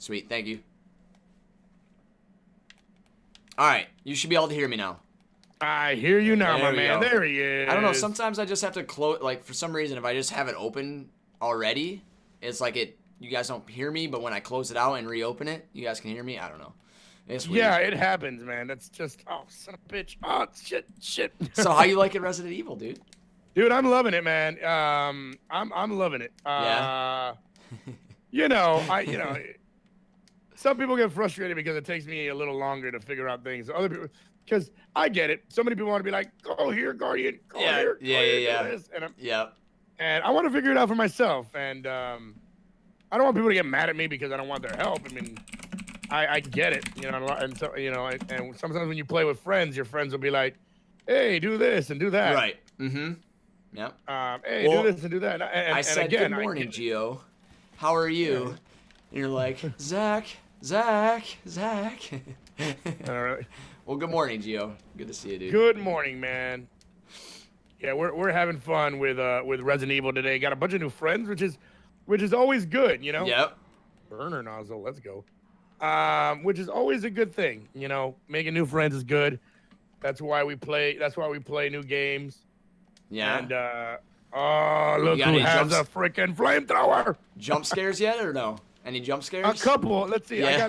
Sweet, thank you. All right, you should be able to hear me now. I hear you now, my man. Go. There he is. I don't know. Sometimes I just have to close. Like for some reason, if I just have it open already, it's like it. You guys don't hear me, but when I close it out and reopen it, you guys can hear me. I don't know. It's weird. Yeah, it happens, man. That's just son of a bitch. Oh shit. So how you like it, Resident Evil, dude? Dude, I'm loving it, man. I'm loving it. Yeah. You know, some people get frustrated because it takes me a little longer to figure out things. Other people, because I get it. So many people want to be like, go here, Guardian. Go here. Yeah. This. And And I want to figure it out for myself. And I don't want people to get mad at me because I don't want their help. I mean, I get it, you know. And so, you know, and sometimes when you play with friends, your friends will be like, hey, do this and do that. Right. Mm-hmm. Yep. Hey, do this and do that. And I said, again, good morning, Gio. How are you? Yeah. And you're like, Zach. All right. Well, good morning, Gio. Good to see you, dude. Good morning, man. Yeah, we're having fun with Resident Evil today. Got a bunch of new friends, which is always good, you know. Yep. Burner nozzle, let's go. Which is always a good thing, you know. Making new friends is good. That's why we play new games. Yeah. And oh, look who has a freaking flamethrower. Jump scares yet or no? Any jump scares? A couple. Let's see. Yeah.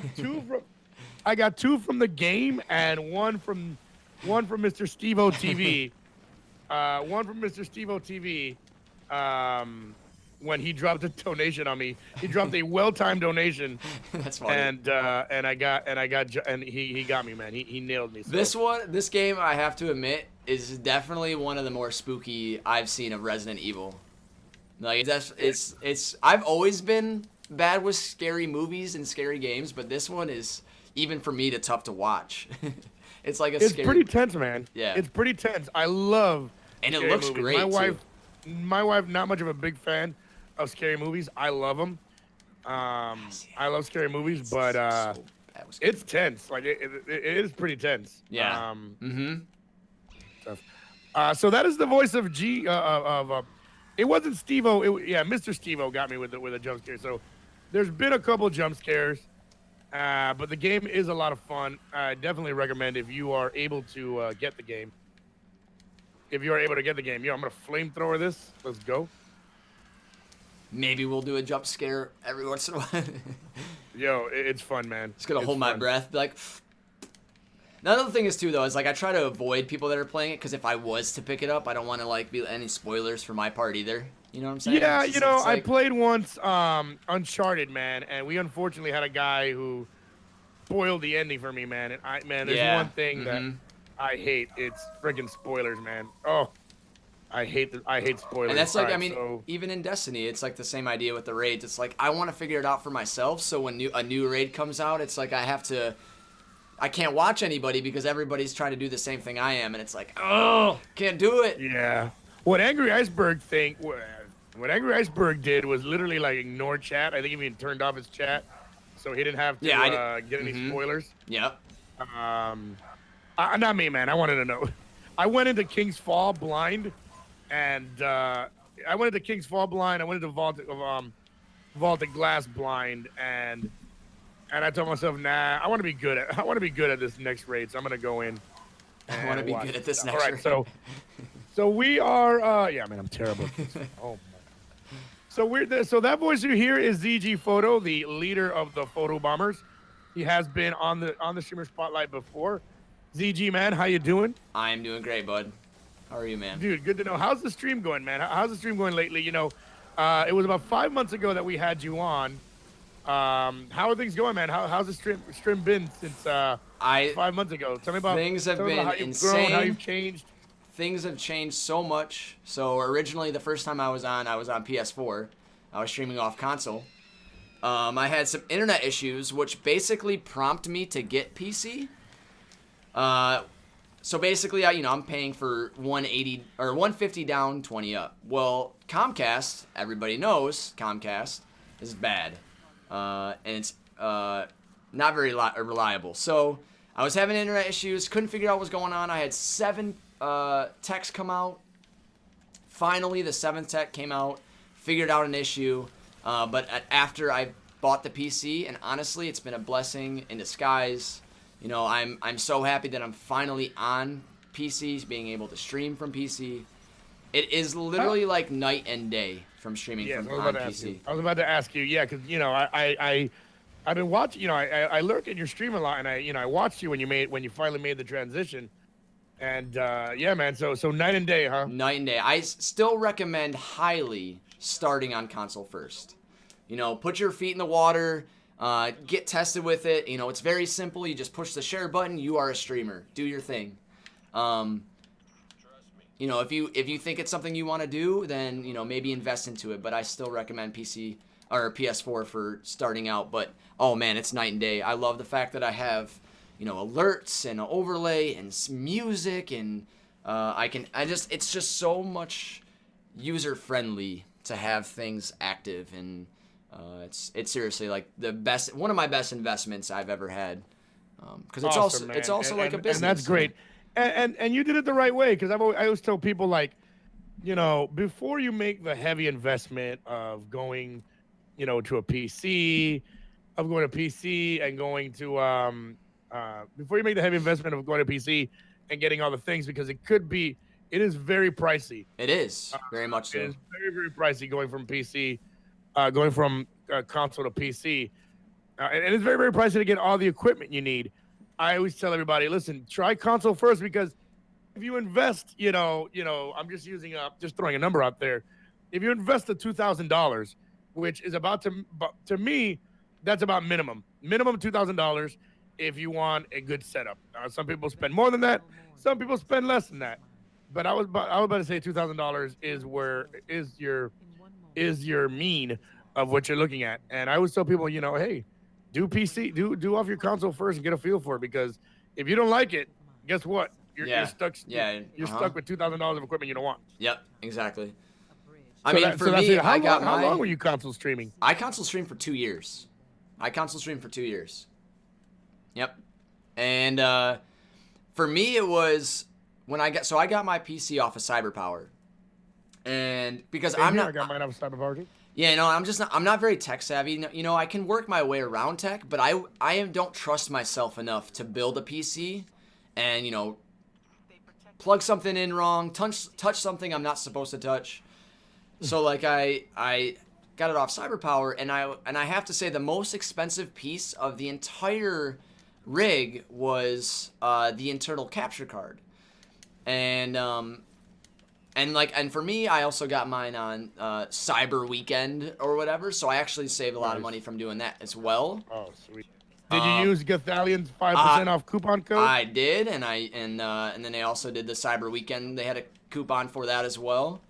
I got two from the game and one from Mr. Steve-O TV. One from Mr. Steve-O TV. When he dropped a donation on me, he dropped a well-timed donation. That's funny. And he got me, man. He nailed me. So. This game, I have to admit, is definitely one of the more spooky I've seen of Resident Evil. Like it's I've always been bad with scary movies and scary games, but this one is even for me tough to watch. It's like it's pretty tense, man. Yeah, it's pretty tense. I love and it looks movies. great. My wife, not much of a big fan of scary movies. I love them. I love scary movies, but it's tense. Like it is pretty tense. Yeah. So that is the voice of it wasn't Steve-O. Mr. Steve-O got me with a jump scare. So there's been a couple jump scares, but the game is a lot of fun. I definitely recommend if you are able to get the game. If you are able to get the game, I'm gonna flamethrower this. Let's go. Maybe we'll do a jump scare every once in a while. Yo, it's fun, man. Just gonna hold my breath, be like. Another thing is too though is like I try to avoid people that are playing it because if I was to pick it up, I don't want to like be any spoilers for my part either. You know what I'm saying? Yeah, you know, I played once Uncharted, man, and we unfortunately had a guy who spoiled the ending for me, man. And there's one thing that I hate. It's friggin' spoilers, man. Oh, I hate spoilers. And that's like, I mean, even in Destiny, it's like the same idea with the raids. It's like I want to figure it out for myself. So when a new raid comes out, it's like I can't watch anybody because everybody's trying to do the same thing I am, and it's like, oh, can't do it. Yeah. What Angry Iceberg did was literally like ignore chat. I think he even turned off his chat, so he didn't have to get any spoilers. Yep. Not me, man. I wanted to know. I went into King's Fall blind, and I went into Vaulted Glass blind, and I told myself, nah, I want to be good at this next raid, so I'm gonna go in. I want to be good at this next raid. All right, so we are. Yeah, man, I'm terrible at this. Oh. So that voice you hear is ZG Photo, the leader of the Photo Bombers. He has been on the streamer spotlight before. ZG, man, how you doing? I'm doing great, bud. How are you, man? Dude, good to know. How's the stream going, man? How's the stream going lately? You know, it was about 5 months ago that we had you on. How are things going, man? How's the stream been since 5 months ago? Tell me about things have been how you've insane. Grown, how you've changed. Things have changed so much. So originally, the first time I was on PS4. I was streaming off console. I had some internet issues, which basically prompted me to get PC. So basically, I'm paying for 180 or 150 down, 20 up. Well, Comcast, everybody knows Comcast is bad, and it's not very reliable. So I was having internet issues, couldn't figure out what was going on. I had 7 techs come out. Finally, the 7th tech came out, figured out an issue. But after I bought the PC, and honestly, it's been a blessing in disguise. You know, I'm so happy that I'm finally on PCs, being able to stream from PC. It is literally like night and day from streaming from on PC. I was about to ask you, yeah, because you know, I've been watching. You know, I lurk in your stream a lot, and I watched you when you finally made the transition, and yeah, man. So night and day, huh? Night and day. I still recommend highly starting on console first. You know, put your feet in the water, get tested with it. You know, it's very simple. You just push the share button. You are a streamer. Do your thing. You know, if you think it's something you want to do, then, you know, maybe invest into it. But I still recommend PC or PS4 for starting out. But, oh, man, it's night and day. I love the fact that I have, you know, alerts and an overlay and music. And it's just so much user-friendly to have things active. And it's seriously, like, one of my best investments I've ever had. Because it's also like a business. And that's great. And you did it the right way, because I always tell people, like, you know, before you make the heavy investment of going, you know, to a PC, and going to before you make the heavy investment of going to PC and getting all the things, because it is very pricey. It is very much so. It is very, very pricey going from console to PC, and it's very, very pricey to get all the equipment you need. I always tell everybody, listen, try console first, because if you invest, you know, I'm just throwing a number out there. If you invest the $2,000, which is to me, that's about minimum $2,000 if you want a good setup. Some people spend more than that. Some people spend less than that. But I was about to say $2,000 is your mean of what you're looking at. And I always tell people, you know, hey, do PC, do off your console first and get a feel for it, because if you don't like it, guess what? You're stuck. Yeah, you're stuck with $2,000 of equipment you don't want. Yep, exactly. How long were you console streaming? I console streamed for 2 years. Yep. And for me, it was when I got my PC off of CyberPower, and because I got mine off of CyberPower too. Yeah, no, I'm not very tech savvy. You know, I can work my way around tech, but I don't trust myself enough to build a PC and, you know, plug something in wrong, touch something I'm not supposed to touch. So like I got it off CyberPower, and I have to say the most expensive piece of the entire rig was the internal capture card. And for me, I also got mine on Cyber Weekend or whatever, so I actually saved a lot of money from doing that as well. Oh, sweet. Did you use Gathalion's 5% off coupon code? I did, and then they also did the Cyber Weekend. They had a coupon for that as well.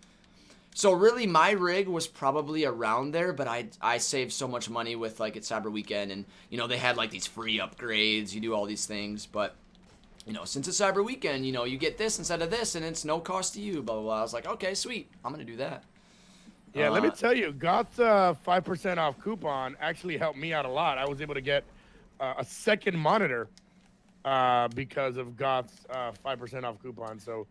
So really, my rig was probably around there, but I saved so much money with like at Cyber Weekend, and you know they had like these free upgrades. You do all these things, but you know, since it's Cyber Weekend, you know, you get this instead of this, and it's no cost to you, blah, blah, blah. I was like, okay, sweet. I'm going to do that. Yeah, let me tell you, Goth's 5% off coupon actually helped me out a lot. I was able to get a second monitor because of Goth's 5% off coupon. So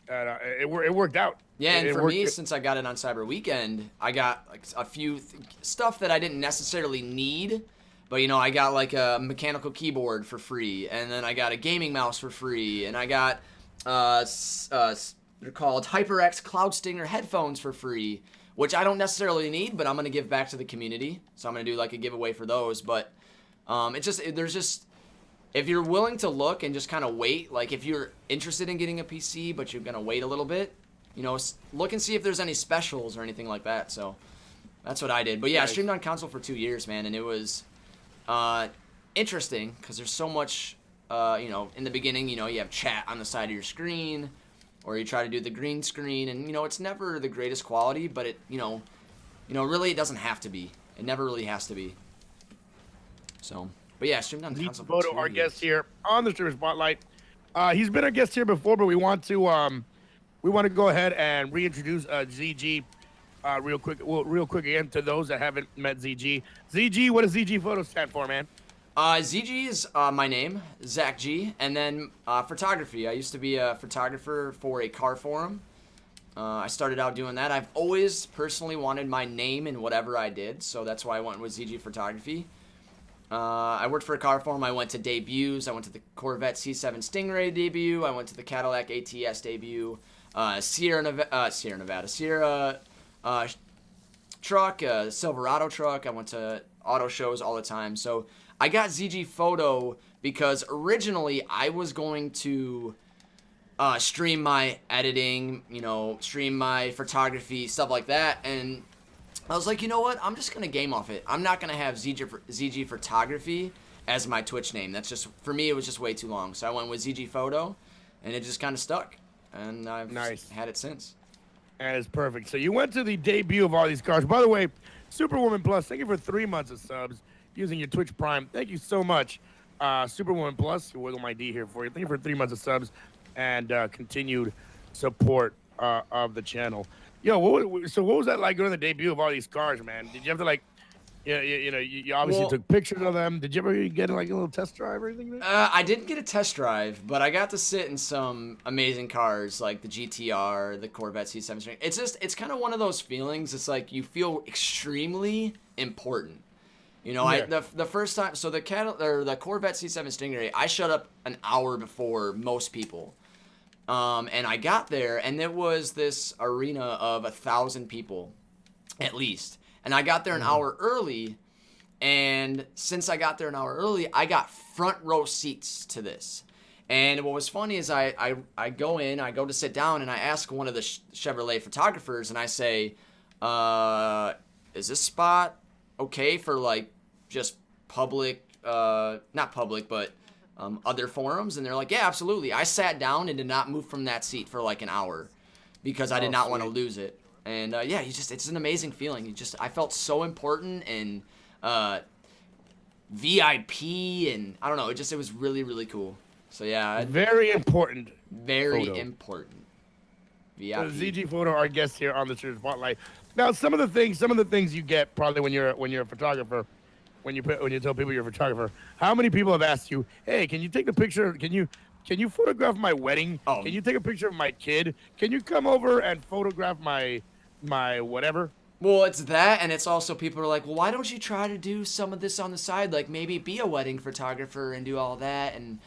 it worked out. Yeah, and for me, since I got it on Cyber Weekend, I got like a few stuff that I didn't necessarily need. But, you know, I got, like, a mechanical keyboard for free, and then I got a gaming mouse for free, and I got, they're called HyperX Cloud Stinger headphones for free, which I don't necessarily need, but I'm going to give back to the community. So I'm going to do, like, a giveaway for those. But if you're willing to look and just kind of wait, like, if you're interested in getting a PC, but you're going to wait a little bit, you know, look and see if there's any specials or anything like that. So that's what I did. But, yeah, I streamed on console for 2 years, man, and it was interesting because there's so much, you know, in the beginning, you know, you have chat on the side of your screen, or you try to do the green screen, and, you know, it's never the greatest quality, but it, you know, really it doesn't have to be. It never really has to be. So, but yeah, streamed on console for 2 years. Our guest here on the Streamer Spotlight. He's been a guest here before, but we want to go ahead and reintroduce ZG real quick again to those that haven't met ZG. ZG, what does ZG Photo stand for, man? ZG is my name, Zach G, and then photography. I used to be a photographer for a car forum, I started out doing that. I've always personally wanted my name in whatever I did, so that's why I went with ZG Photography. I worked for a car firm. I went to debuts. I went to the Corvette C7 Stingray debut. I went to the Cadillac ATS debut. Sierra truck, Silverado truck. I went to auto shows all the time. So I got ZG Photo because originally I was going to stream my editing, stream my photography, stuff like that. And I was like, you know what? I'm just going to game off it. I'm not going to have ZG Photography as my Twitch name. That's just, for me, it was just way too long. So I went with ZG Photo, and it just kind of stuck. And I've had it since. That is perfect. So you went to the debut of all these cars. By the way, Superwoman Plus, thank you for 3 months of subs using your Twitch Prime. Thank you so much. Superwoman Plus, wiggle my D here for you. Thank you for 3 months of subs and continued support of the channel. Yo, what was that like during the debut of all these cars, man? Did you have to like, you obviously took pictures of them. Did you ever get like a little test drive or anything? I didn't get a test drive, but I got to sit in some amazing cars like the GTR, the Corvette C7. It's kind of one of those feelings. It's like you feel extremely important. The first time, so the Corvette C7 Stingray, I shut up an hour before most people. And I got there, and there was this arena of 1,000 people, at least. And I got there an hour early, and since I got there an hour early, I got front row seats to this. And what was funny is I go in, I go to sit down, and I ask one of the Chevrolet photographers, and I say, is this spot okay for, like, just public, not public, but other forums? And they're like, yeah, absolutely. I sat down and did not move from that seat for like an hour because I did not want to lose it. And it's an amazing feeling. I felt so important and VIP, and I don't know, it was really, really cool. So yeah, very important. Very important. VIP. ZG Photo, our guest here on the Streamer Spotlight. Now, some of the things you get probably when you're a photographer. When you tell people you're a photographer, how many people have asked you, hey, can you take a picture? Can you photograph my wedding? Oh. Can you take a picture of my kid? Can you come over and photograph my whatever? Well, it's that, and it's also people are like, well, why don't you try to do some of this on the side? Like maybe be a wedding photographer and do all that and,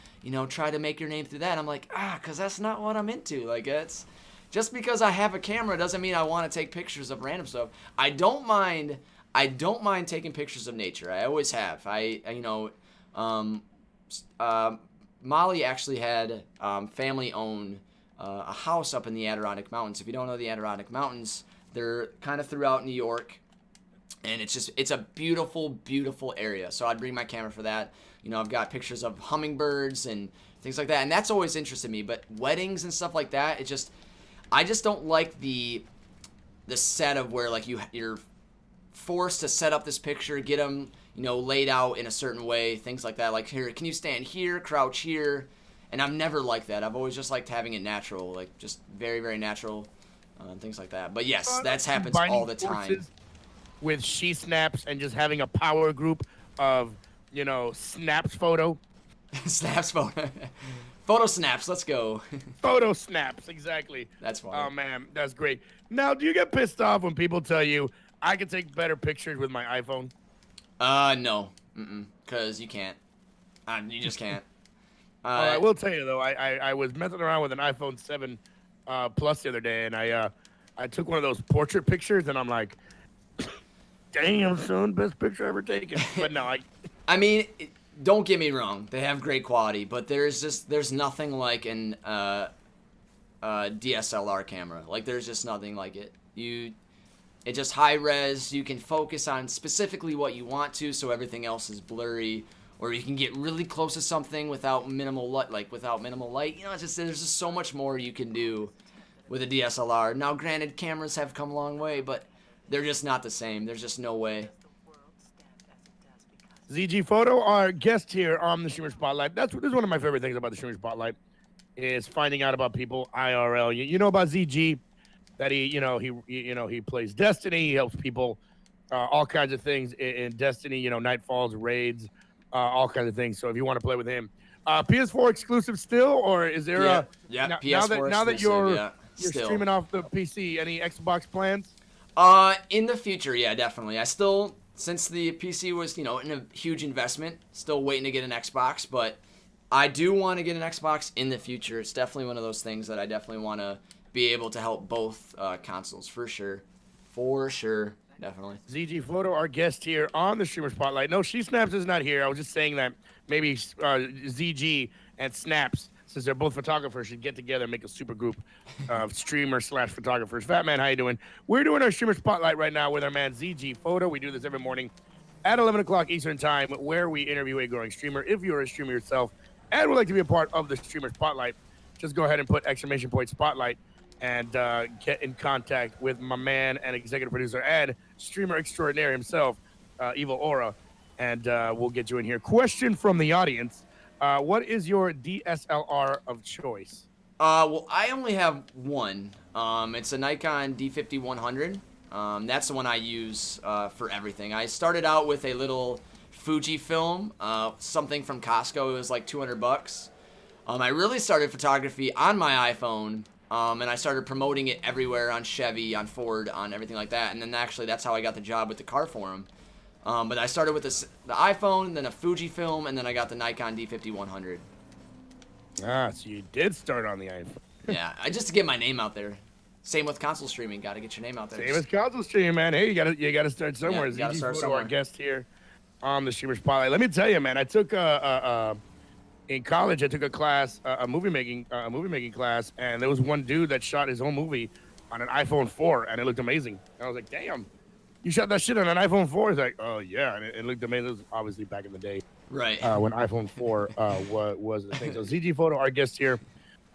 try to make your name through that. I'm like, because that's not what I'm into. Like, it's just because I have a camera doesn't mean I want to take pictures of random stuff. I don't mind taking pictures of nature. I always have. Molly actually had family own a house up in the Adirondack Mountains. If you don't know the Adirondack Mountains, they're kind of throughout New York, and it's a beautiful, beautiful area. So I'd bring my camera for that. I've got pictures of hummingbirds and things like that, and that's always interested me. But weddings and stuff like that, I just don't like the set of where like you're forced to set up this picture, get them, laid out in a certain way, things like that. Like, here, can you stand here, crouch here? And I've never liked that. I've always just liked having it natural, like just very, very natural, and things like that. But yes, that happens all the time. With She Snaps and just having a power group of, Snaps Photo. Snaps Photo. Photo Snaps, let's go. Photo Snaps, exactly. That's funny. Oh, man, that's great. Now, do you get pissed off when people tell you, I can take better pictures with my iPhone? No. Because you can't. You just can't. I will tell you, though, I was messing around with an iPhone 7 Plus the other day, and I took one of those portrait pictures, and I'm like, damn, son, best picture ever taken. But no, I mean, don't get me wrong. They have great quality, but there's nothing like an DSLR camera. Like, there's just nothing like it. It's just high res. You can focus on specifically what you want to, so everything else is blurry. Or you can get really close to something without minimal light. There's just so much more you can do with a DSLR. Now, granted, cameras have come a long way, but they're just not the same. There's just no way. ZG Photo, our guest here on the Streamer Spotlight. This is one of my favorite things about the Streamer Spotlight, is finding out about people IRL. You know about ZG, that he plays Destiny. He helps people, all kinds of things in Destiny. Nightfalls, raids, all kinds of things. So if you want to play with him, PS4 exclusive still, or is there PS4 now that you're yeah. You're still. streaming off the PC. Any Xbox plans? In the future, yeah, definitely. I still, since the PC was, in a huge investment, still waiting to get an Xbox, but I do want to get an Xbox in the future. It's definitely one of those things that I definitely want to be able to help both consoles, for sure. For sure, definitely. ZG Photo, our guest here on the Streamer Spotlight. No, She Snaps is not here. I was just saying that maybe ZG and Snaps, since they're both photographers, should get together and make a super group of streamers/photographers. Fat Man, how you doing? We're doing our Streamer Spotlight right now with our man ZG Photo. We do this every morning at 11 o'clock Eastern Time, where we interview a growing streamer. If you're a streamer yourself and would like to be a part of the Streamer Spotlight, just go ahead and put ! Spotlight and get in contact with my man and executive producer and streamer extraordinaire himself, Evil Aura, and we'll get you in here. Question from the audience. What is your DSLR of choice? Well, I only have one. It's a Nikon D50-100. That's the one I use for everything. I started out with a little Fujifilm, something from Costco. It was like $200. I really started photography on my iPhone, and I started promoting it everywhere on Chevy, on Ford, on everything like that. And then actually that's how I got the job with the car forum. But I started with the iPhone, then a Fujifilm, and then I got the Nikon D50-100. Ah, so you did start on the iPhone. Yeah, just to get my name out there. Same with console streaming. Got to get your name out there. Same as console streaming, man. Hey, you gotta start somewhere. Yeah, you gotta ZG start Photo, somewhere. our guest here on the Streamer Spotlight. Let me tell you, man. I took in college. I took a class, a movie making class, and there was one dude that shot his own movie on an iPhone 4, and it looked amazing. And I was like, damn. You shot that shit on an iPhone 4? He's like, oh, yeah. And it looked amazing. It was obviously back in the day. Right. When iPhone 4 was the thing. So ZG Photo, our guest here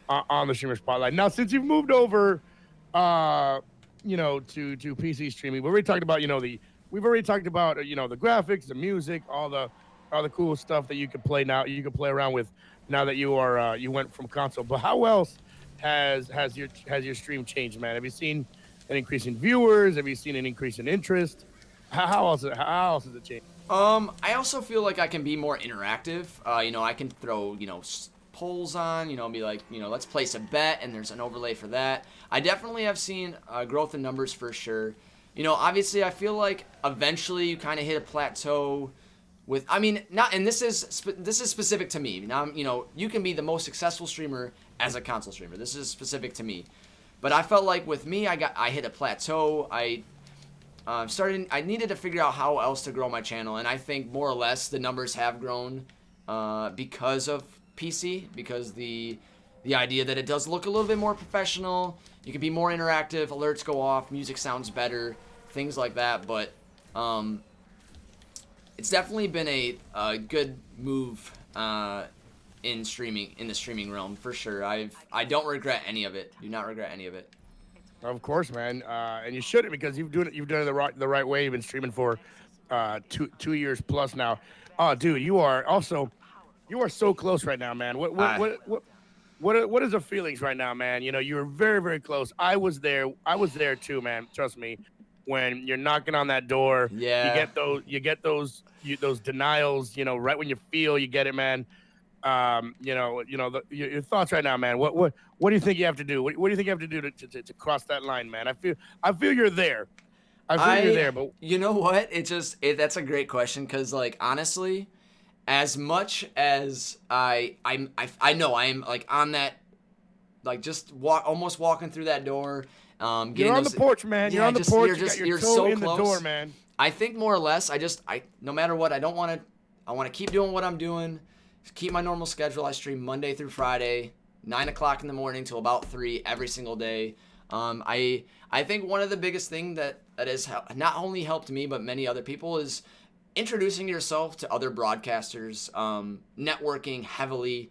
on the Streamer Spotlight. Now, since you've moved over, to PC streaming, we've already talked about, the graphics, the music, all the cool stuff that you can play now. You can play around with now that you are you went from console. But how else has your stream changed, man? Have you seen an increase in viewers? Have you seen an increase in interest? How else has it changed? I also feel like I can be more interactive. I can throw, polls on, be like, let's place a bet, and there's an overlay for that. I definitely have seen growth in numbers for sure. Obviously, I feel like eventually you kind of hit a plateau with, this is specific to me. Now, you can be the most successful streamer as a console streamer. This is specific to me. But I felt like with me, I hit a plateau. I needed to figure out how else to grow my channel, and I think more or less the numbers have grown because of PC, because the idea that it does look a little bit more professional. You can be more interactive, alerts go off, music sounds better, things like that. But it's definitely been a good move in the streaming realm for sure. I don't regret any of it. Do not regret any of it. Of course, man, and you shouldn't, because you've done it the right way. You've been streaming for 2 years plus now. Oh, dude, you are so close right now, man. What is the feelings right now, man? You're very, very close. I was there too, man. Trust me. When you're knocking on that door, yeah, you get those denials. Right when you feel you get it, man. Your thoughts right now, man. What do you think you have to do? What do you think you have to do to cross that line, man? I feel you're there. I feel you're there, but you know what? That's a great question, because honestly, as much as I know I am on that, just almost walking through that door. You're on the porch, man. You're on the porch. You're so in close. The door, man. I think more or less, no matter what, I want to keep doing what I'm doing. Keep my normal schedule. I stream Monday through Friday, 9 o'clock in the morning till about 3 every single day. I think one of the biggest thing that has not only helped me but many other people is introducing yourself to other broadcasters, networking heavily,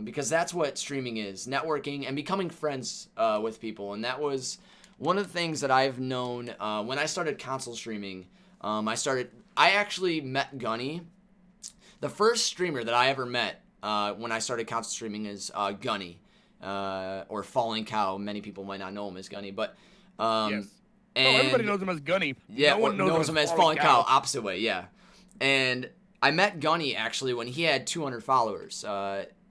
because that's what streaming is, networking and becoming friends with people. And that was one of the things that I've known when I started console streaming. I actually met Gunny. The first streamer that I ever met when I started console streaming is Gunny, or Falling Cow. Many people might not know him as Gunny, but yes. And everybody knows him as Gunny. Yeah, no one knows him as Falling Cow. Opposite way, yeah. And I met Gunny actually when he had 200 followers,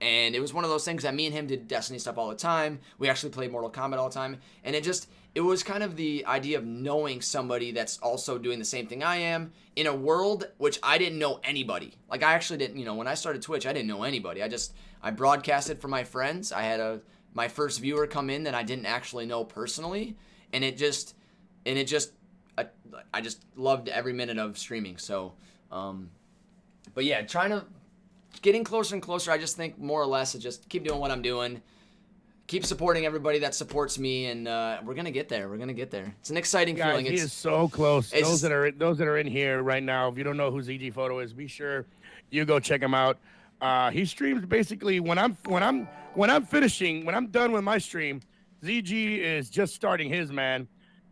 And it was one of those things that me and him did Destiny stuff all the time. We actually played Mortal Kombat all the time. And it was kind of the idea of knowing somebody that's also doing the same thing I am in a world which I didn't know anybody. Like, I actually didn't, when I started Twitch, I didn't know anybody. I broadcasted for my friends. I had my first viewer come in that I didn't actually know personally. And I just loved every minute of streaming. So, but yeah, getting closer and closer. I just think more or less is just keep doing what I'm doing. Keep supporting everybody that supports me, and we're gonna get there. We're gonna get there. It's an exciting feeling. He is so close. Those that are in here right now, if you don't know who ZG Photo is, be sure you go check him out. He streams basically when I'm done with my stream. ZG is just starting his, man.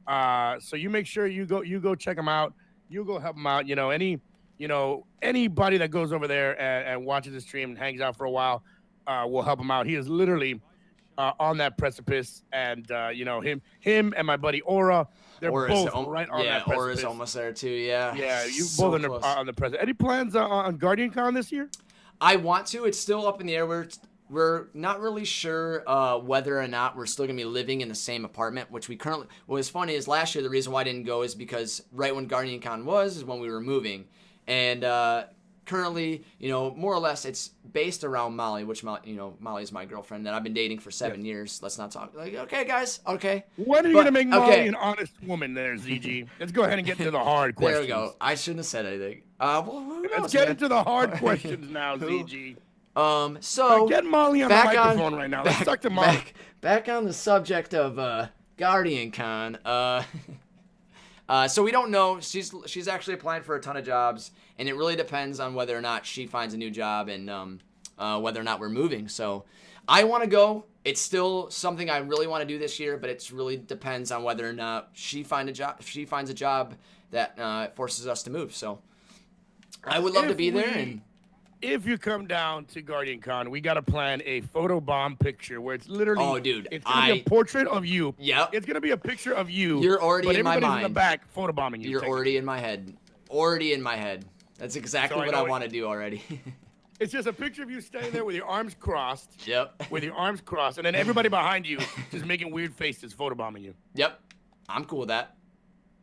So you make sure you go check him out. You go help him out. Anybody that goes over there and watches the stream and hangs out for a while will help him out. He is literally on that precipice, and him and my buddy Aura, they're both right on that precipice. Yeah, Aura's almost there too. Yeah. Yeah, you both on the precipice. Any plans on GuardianCon this year? I want to. It's still up in the air. We're not really sure whether or not we're still gonna be living in the same apartment, which we currently. What was funny is last year the reason why I didn't go is because right when GuardianCon is when we were moving, and currently, more or less, it's based around Molly, which Molly is my girlfriend that I've been dating for 7 years. Let's not talk. Like, okay, guys, okay. When are you gonna make Molly an honest woman, there, ZG? Let's go ahead and get into the hard questions. There we go. I shouldn't have said anything. Let's get into the hard questions now, ZG. So get Molly on the microphone right now. Let's talk to Molly. Back on the subject of GuardianCon. So we don't know. She's actually applying for a ton of jobs, and it really depends on whether or not she finds a new job and whether or not we're moving. So I want to go. It's still something I really want to do this year, but it really depends on whether or not she finds a job. If she finds a job that forces us to move, so I would love to be there. And if you come down to GuardianCon, we got to plan a photobomb picture where it's literally. Oh, dude, it's gonna be a portrait of you. Yep. It's gonna be a picture of you. You're already in my mind. Everybody's in the back photobombing you. You're already in my head. Already in my head. That's exactly what I want to do already. It's just a picture of you standing there with your arms crossed. Yep. With your arms crossed, and then everybody behind you just making weird faces, photobombing you. Yep. I'm cool with that.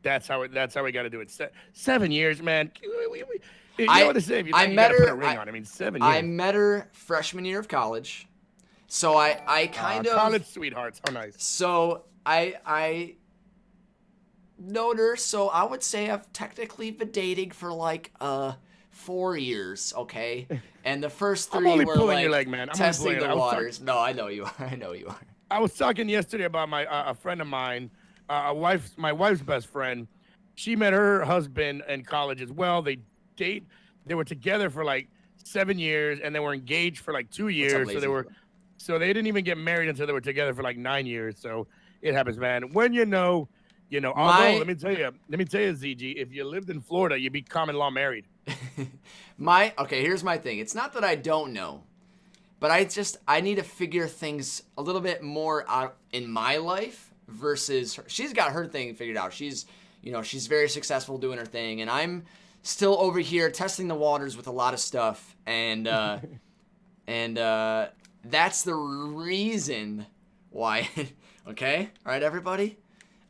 That's how we got to do it. 7 years, man. You know what to say if you met her. Put a ring on. I mean, 7 years. I met her freshman year of college, so I kind of college sweethearts. How nice. So I known her. So I would say I've technically been dating for like 4 years. Okay, and the first 3 I'm were pulling like your leg, man. testing the waters. No, I know you are. I know you are. I was talking yesterday about a friend of mine, my wife's best friend. She met her husband in college as well. They were together for like 7 years, and they were engaged for like 2 years. So they didn't even get married until they were together for like 9 years. So it happens, man. When you know. Although let me tell you, ZG, if you lived in Florida, you'd be common law married. Okay, here's my thing. It's not that I don't know, but I need to figure things a little bit more out in my life versus her. She's got her thing figured out. She's very successful doing her thing, and I'm still over here testing the waters with a lot of stuff, and that's the reason why. Okay, all right, everybody.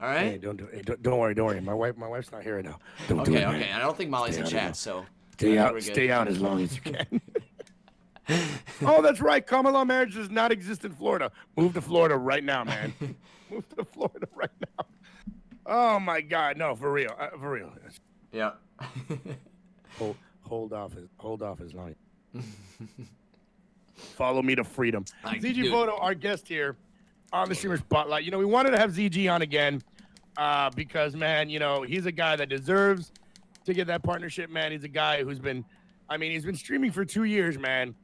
All right. Hey, don't worry. My wife's not here right now. Okay. I don't think Molly's in chat, so stay out as long as you can. Oh, that's right. Common law marriage does not exist in Florida. Move to Florida right now, man. Move to Florida right now. Oh my God, no, for real. Yeah. hold off his line. Follow me to freedom. ZG Photo, our guest here on the Streamer Spotlight. We wanted to have ZG on again because, man, he's a guy that deserves to get that partnership, man. He's a guy who's been streaming for 2 years, man.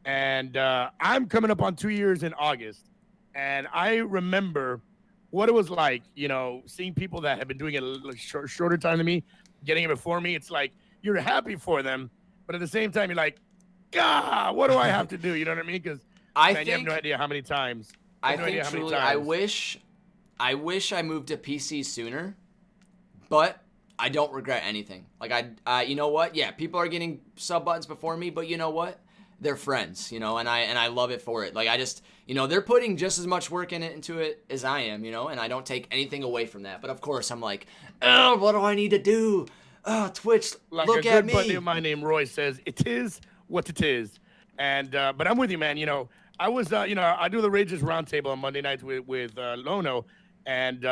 And I'm coming up on 2 years in August. And I remember what it was like, seeing people that have been doing it a shorter time than me, getting it before me. It's like you're happy for them, but at the same time, you're like, God, what do I have to do? You know what I mean? Because you have no idea how many times. I wish I moved to PC sooner, but I don't regret anything. Like you know what? Yeah, people are getting sub buttons before me, but you know what? they're friends, you know, and I love it for it. Like, I just, you know, they're putting just as much work into it as I am, you know, and I don't take anything away from that. But of course, I'm like, oh, what do I need to do? Oh, Twitch, Like look a at good buddy me. of mine named Roy says, "It is what it is." And but I'm with you, man. You know, I was, you know, I do the Rages Roundtable on Monday nights with Lono, and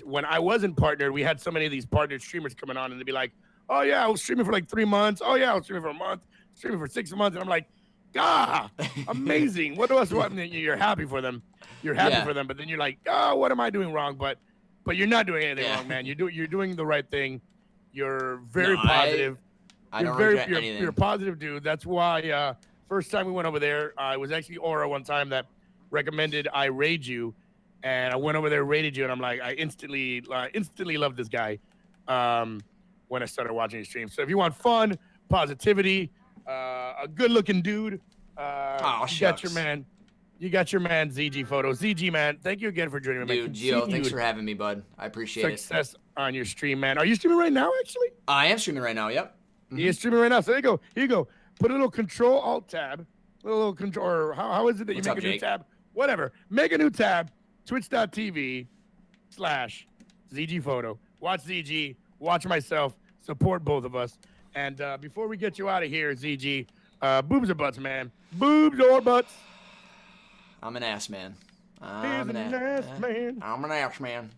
when I wasn't partnered, we had so many of these partnered streamers coming on, and they'd be like, "Oh yeah, I was streaming for like 3 months. Oh yeah, I was streaming for a month. Streaming for 6 months." And I'm like, "Ah, amazing! What else? What? You're happy for them. You're happy Yeah. for them, but then you're like, oh, what am I doing wrong? But you're not doing anything Yeah. wrong, man. You're doing the right thing. You're No, very positive. I You're don't very regret anything. you're a positive dude. That's why first time we went over there, it was actually Aura one time that recommended I raid you, and I went over there, raided you, and I'm like, I instantly loved this guy when I started watching his stream. So if you want fun, positivity, a good looking dude, you got your man. You got your man ZG Photo. ZG, man, thank you again for joining me, man. Dude, Gio, thanks for having me, bud. I appreciate it. Success on your stream, man. Are you streaming right now, actually? I am streaming right now, yep. He is streaming right now. So there you go. Here you go. Put a little Control Alt tab. A little control. Or how is it that you make a new tab? Whatever. Make a new tab. Twitch.tv/ZG Photo. Watch ZG. Watch myself. Support both of us. And before we get you out of here, ZG, boobs or butts, man? Boobs or butts? I'm an ass man. I'm an ass man. I'm an ass man.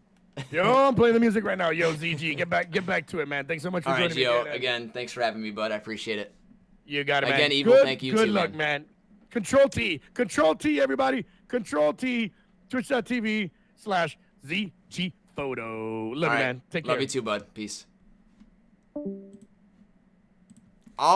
Yo, I'm playing the music right now. Yo, ZG, get back to it, man. Thanks so much for joining me. All right, Gio, again, thanks for having me, bud. I appreciate it. You got it, man. Again, Evil, thank you, good too, luck, man. Control T, everybody. Control T, twitch.tv/ZG Photo. Love you, man. Take care. Love you too, bud. Peace.